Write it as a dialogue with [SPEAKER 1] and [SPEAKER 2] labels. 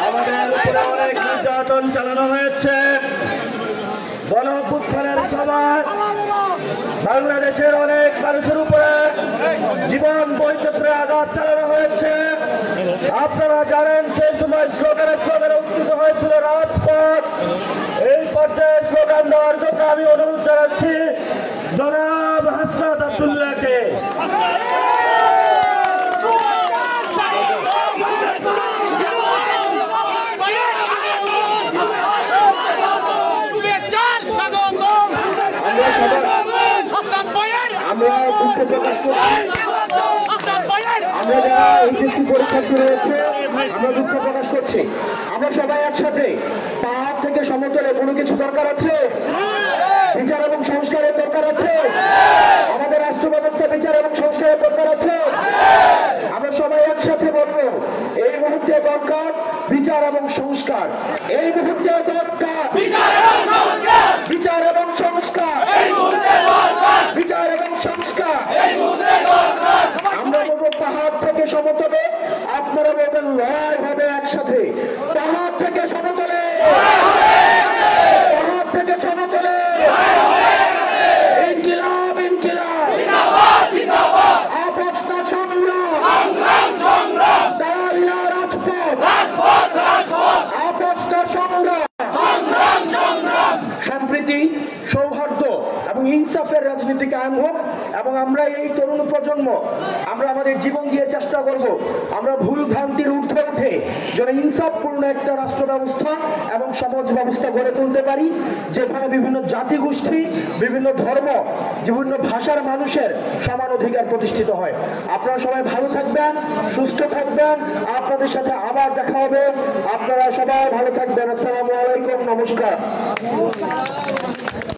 [SPEAKER 1] আমাদের উপরে অনেক নির্যাতন চালানো হয়েছে। গণঅভ্যুত্থানের সময় বাংলাদেশের অনেক মানুষের উপরে জীবন বৈচিত্র্যে আঘাত চালানো হয়েছে। আপনারা জানেন সেই সময় স্লোগানে উত্থিত হয়েছিল রাজপথ। এই পর্যায়ে স্লোগান দেওয়ার জন্য আমি অনুরোধ জানাচ্ছি জনাব হাসনাত আব্দুল্লাহকে। আমরা দুঃখ প্রকাশ করছি, আমরা যারা এইচএসসি পরীক্ষার্থী রয়েছে আমরা দুঃখ প্রকাশ করছি। আমরা সবাই একসাথে পাহাড় থেকে সমতলে কোনো কিছু দরকার আছে, বিচার এবং সংস্কারের দরকার আছে, আমাদের রাষ্ট্র ব্যবস্থা বিচার এবং সংস্কারের দরকার আছে। আমরা সবাই একসাথে বলবো এই মুহূর্তে দরকার বিচার এবং সংস্কার, এই মুহূর্তে দরকার বিচার এবং সংস্কার, বিচার এবং সংস্কার, বিচার এবং সংস্কার। আমরা বলবো পাহাড় থেকে সমতলে, আপনারা বলবেন লড়াই হবে একসাথে। পাহাড় থেকে সমতলে, পাহাড় থেকে সমতলে, ইনকিলাব ইনকিলাব, আপোষ না সংগ্রাম, দাঁড়িয়ে রাজপথ, আপোষ না সংগ্রাম। সম্প্রীতি, সৌহার্দ্য এবং ইনসাফের রাজনীতি কায়েম হোক এবং আমরা এই তরুণ প্রজন্ম আমরা আমাদের জীবন দিয়ে চেষ্টা করব আমরা ভুল ভ্রান্তির ঊর্ধ্বে উঠে যেন ইনসাফপূর্ণ একটা রাষ্ট্র ব্যবস্থা এবং সমাজ ব্যবস্থা গড়ে তুলতে পারি, যেখানে বিভিন্ন জাতিগোষ্ঠী, বিভিন্ন ধর্ম, বিভিন্ন ভাষার মানুষের সমান অধিকার প্রতিষ্ঠিত হয়। আপনারা সবাই ভালো থাকবেন, সুস্থ থাকবেন, আপনাদের সাথে আবার দেখা হবে। আপনারা সবাই ভালো থাকবেন। আসসালামু আলাইকুম, নমস্কার।